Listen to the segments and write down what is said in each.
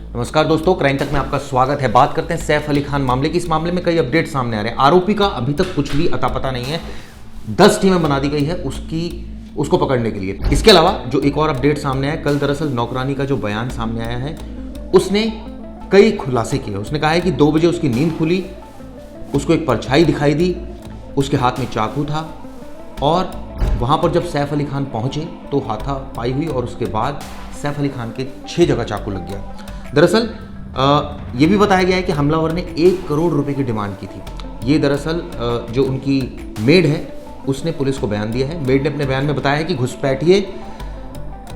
नमस्कार दोस्तों, क्राइम तक में आपका स्वागत है। बात करते हैं सैफ अली खान मामले की। इस मामले में कई अपडेट सामने आ रहे हैं। आरोपी का अभी तक कुछ भी अता पता नहीं है। 10 टीमें बना दी गई है उसको पकड़ने के लिए। इसके अलावा जो एक और अपडेट सामने आया, कल दरअसल नौकरानी का जो बयान सामने आया है, उसने कई खुलासे किए। उसने कहा है कि 2 बजे उसकी नींद खुली, उसको एक परछाई दिखाई दी, उसके हाथ में चाकू था और वहाँ पर जब सैफ अली खान पहुँचे तो हाथापाई हुई और उसके बाद सैफ अली खान के 6 जगह चाकू लग गया। दरअसल ये भी बताया गया है कि हमलावर ने 1 करोड़ रुपए की डिमांड की थी। ये दरअसल जो उनकी मेड है उसने पुलिस को बयान दिया है। मेड ने अपने बयान में बताया है कि घुसपैठिए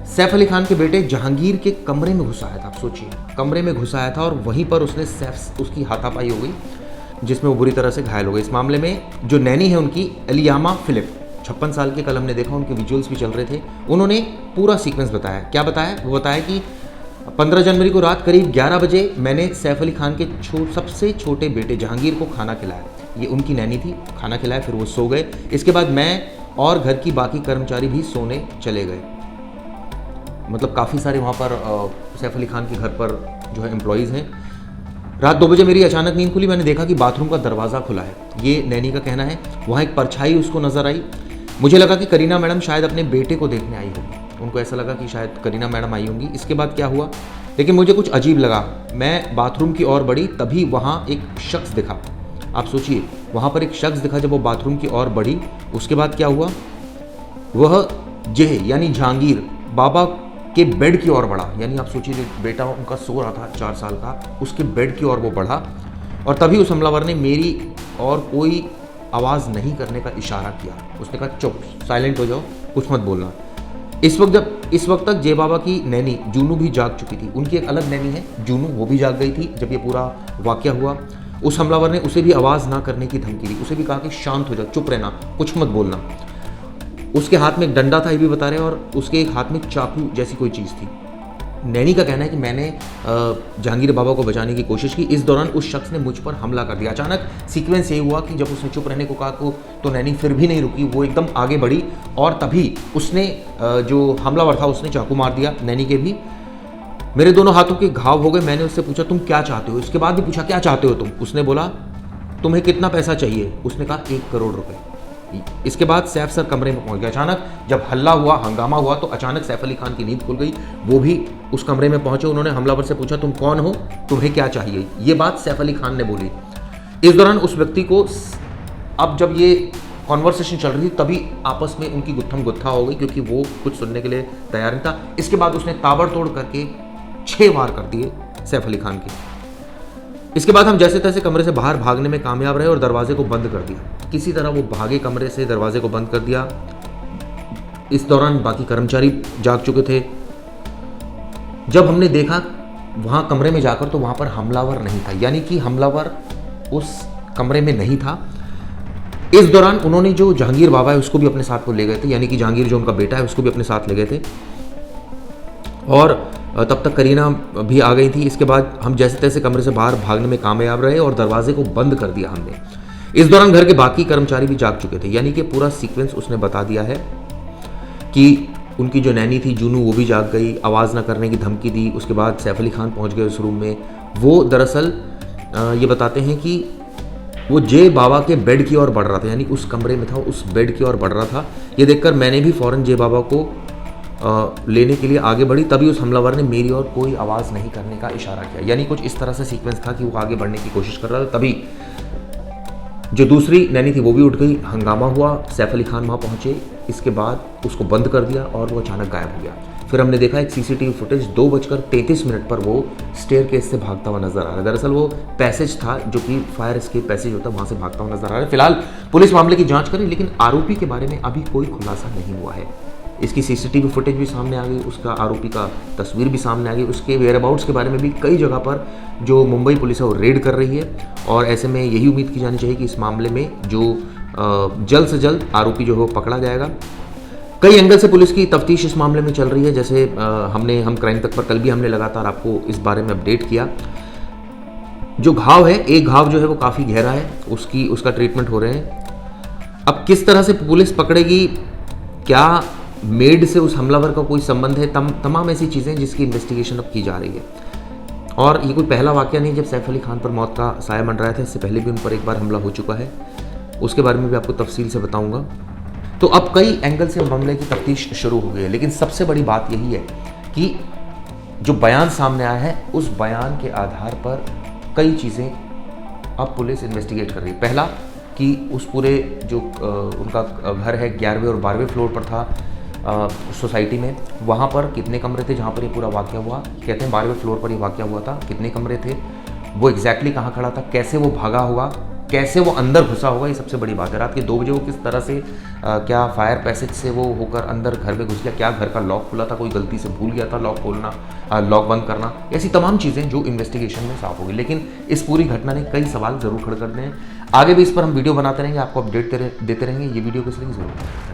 सैफ अली खान के बेटे जहांगीर के कमरे में घुस आया था। आप सोचिए, कमरे में घुस आया था और वहीं पर उसकी हाथापाई हो गई, जिसमें वो बुरी तरह से घायल हो गई। इस मामले में जो नैनी है उनकी, एलियामा फिलिप, 56 साल के, कल हमने देखा उनके विजुअल्स भी चल रहे थे, उन्होंने पूरा सीक्वेंस बताया। क्या बताया? वो बताया कि 15 जनवरी को रात करीब 11 बजे मैंने सैफ अली खान के सबसे छोटे बेटे जहांगीर को खाना खिलाया। ये उनकी नैनी थी। खाना खिलाया, फिर वो सो गए। इसके बाद मैं और घर की बाकी कर्मचारी भी सोने चले गए। मतलब काफ़ी सारे वहाँ पर सैफ अली खान के घर पर जो है एम्प्लॉयज़ हैं। रात 2 बजे मेरी अचानक नींद खुली, मैंने देखा कि बाथरूम का दरवाज़ा खुला है। ये नैनी का कहना है। वहाँ एक परछाई उसको नज़र आई। मुझे लगा कि करीना मैडम शायद अपने बेटे को देखने आई होगी। उनको ऐसा लगा कि शायद करीना मैडम आई होंगी। इसके बाद क्या हुआ, लेकिन मुझे कुछ अजीब लगा। मैं बाथरूम की ओर बढ़ी, तभी वहाँ एक शख्स दिखा। आप सोचिए, वहाँ पर एक शख्स दिखा। जब वो बाथरूम की ओर बढ़ी, उसके बाद क्या हुआ, वह जेह यानी जहांगीर बाबा के बेड की ओर बढ़ा। यानी आप सोचिए, बेटा उनका सो रहा था 4 साल का, उसके बेड की ओर वो बढ़ा और तभी उस हमलावर ने मेरी और कोई आवाज़ नहीं करने का इशारा किया। उसने कहा चुप, साइलेंट हो जाओ, कुछ मत बोलना। इस वक्त तक जय बाबा की नैनी जूनू भी जाग चुकी थी। उनकी एक अलग नैनी है जूनू, वो भी जाग गई थी जब ये पूरा वाकया हुआ। उस हमलावर ने उसे भी आवाज़ ना करने की धमकी दी। उसे भी कहा कि शांत हो जाओ, चुप रहना, कुछ मत बोलना। उसके हाथ में एक डंडा था, ये भी बता रहे हैं, और उसके एक हाथ में चाकू जैसी कोई चीज़ थी। नैनी का कहना है कि मैंने जहांगीर बाबा को बचाने की कोशिश की। इस दौरान उस शख्स ने मुझ पर हमला कर दिया। अचानक सीक्वेंस ये हुआ कि जब उसने चुप रहने को कहा तो नैनी फिर भी नहीं रुकी, वो एकदम आगे बढ़ी और तभी उसने जो हमलावर था उसने चाकू मार दिया नैनी के भी। मेरे दोनों हाथों के घाव हो गए। मैंने उससे पूछा तुम क्या चाहते हो? इसके बाद भी पूछा क्या चाहते हो तुम? उसने बोला तुम्हें कितना पैसा चाहिए? उसने कहा 1 करोड़ रुपए। इसके बाद सैफ सर कमरे में पहुंच गया। अचानक जब हल्ला हुआ, हंगामा हुआ, तो अचानक सैफ अली खान की नींद खुल गई। वो भी उस कमरे में पहुंचे। उन्होंने हमलावर से पूछा तुम कौन हो, तुम्हें क्या चाहिए? ये बात सैफ अली खान ने बोली। इस दौरान उस व्यक्ति को, अब जब ये कॉन्वर्सेशन चल रही थी तभी आपस में उनकी गुत्थम गुत्था हो गई, क्योंकि वो कुछ सुनने के लिए तैयार नहीं था। इसके बाद उसने ताबड़तोड़ करके 6 वार कर दिए सैफ अली खान के। इसके बाद हम जैसे तैसे कमरे से बाहर भागने में कामयाब रहे और दरवाजे को बंद कर दिया। किसी तरह वो भागे कमरे से, दरवाजे को बंद कर दिया। इस दौरान बाकी कर्मचारी जाग चुके थे। जब हमने देखा वहाँ कमरे में जाकर, तो वहाँ पर हमलावर नहीं था, यानी कि हमलावर उस कमरे में नहीं था। इस दौरान उन्होंने जो जहांगीर बाबा है उसको भी अपने साथ को ले गए थे, यानी कि जहांगीर जो उनका बेटा है उसको भी अपने साथ ले गए थे और तब तक करीना भी आ गई थी। इसके बाद हम जैसे तैसे कमरे से बाहर भागने में कामयाब रहे और दरवाजे को बंद कर दिया हमने। इस दौरान घर के बाकी कर्मचारी भी जाग चुके थे, यानी कि पूरा सीक्वेंस उसने बता दिया है कि उनकी जो नैनी थी जूनू, वो भी जाग गई, आवाज़ ना करने की धमकी दी। उसके बाद सैफ अली खान पहुंच गए उस रूम में। वो दरअसल ये बताते हैं कि वो जे बाबा के बेड की ओर बढ़ रहा था, यानी उस कमरे में था, उस बेड की ओर बढ़ रहा था। ये देखकर मैंने भी फ़ौरन जे बाबा को लेने के लिए आगे बढ़ी। तभी उस हमलावर ने मेरी और कोई आवाज़ नहीं करने का इशारा किया। यानी कुछ इस तरह से सीक्वेंस था कि वो आगे बढ़ने की कोशिश कर रहा था। तभी जो दूसरी नैनी थी वो भी उठ गई, हंगामा हुआ, सैफ अली खान वहाँ पहुँचे। इसके बाद उसको बंद कर दिया और वो अचानक गायब हो गया। फिर हमने देखा एक सीसीटीवी फुटेज 2:33 पर वो स्टेयर केस से भागता हुआ नजर आ रहा है। दरअसल वो पैसेज था जो कि फायर एस्केप पैसेज होता है, वहाँ से भागता हुआ नजर आ रहा है। फिलहाल पुलिस मामले की जाँच करें, लेकिन आरोपी के बारे में अभी कोई खुलासा नहीं हुआ है। इसकी सीसीटीवी फुटेज भी सामने आ गई, उसका आरोपी का तस्वीर भी सामने आ गई, उसके वेयर अबाउट्स के बारे में भी कई जगह पर जो मुंबई पुलिस है वो रेड कर रही है। और ऐसे में यही उम्मीद की जानी चाहिए कि इस मामले में जो जल्द से जल्द आरोपी जो है वो पकड़ा जाएगा। कई एंगल से पुलिस की तफ्तीश इस मामले में चल रही है। जैसे हम क्राइम तक पर कल भी हमने लगातार आपको इस बारे में अपडेट किया। जो घाव है, एक घाव जो है वो काफ़ी गहरा है, उसका ट्रीटमेंट हो रहे हैं। अब किस तरह से पुलिस पकड़ेगी, क्या मेड से उस हमलावर का कोई संबंध है, तमाम ऐसी चीज़ें जिसकी इन्वेस्टिगेशन अब की जा रही है। और ये कोई पहला वाकया नहीं जब सैफ अली खान पर मौत का साया मंडराया था, इससे पहले भी उन पर एक बार हमला हो चुका है, उसके बारे में भी आपको तफसील से बताऊंगा। तो अब कई एंगल से मामले की तफ्तीश शुरू हो गई है, लेकिन सबसे बड़ी बात यही है कि जो बयान सामने आया है उस बयान के आधार पर कई चीज़ें अब पुलिस इन्वेस्टिगेट कर रही है। पहला कि उस पूरे जो उनका घर है 11वें और 12वें फ्लोर पर था सोसाइटी में, वहाँ पर कितने कमरे थे जहाँ पर ये पूरा वाक़या हुआ। कहते हैं 12वें फ्लोर पर ये वाक़या हुआ था, कितने कमरे थे, वो एग्जैक्टली कहाँ खड़ा था, कैसे वो भागा होगा, कैसे वो अंदर घुसा होगा, ये सबसे बड़ी बात है। रात के 2 बजे वो किस तरह से क्या फायर पैसेज से वो होकर अंदर घर में घुस गया, क्या घर का लॉक खुला था, कोई गलती से भूल गया था लॉक खोलना, लॉक बंद करना, ऐसी तमाम चीज़ें जो इन्वेस्टिगेशन में साफ होगी। लेकिन इस पूरी घटना ने कई सवाल ज़रूर खड़े कर दिए हैं। आगे भी इस पर हम वीडियो बनाते रहेंगे, आपको अपडेट देते रहेंगे। ये वीडियो किस लिए ज़रूर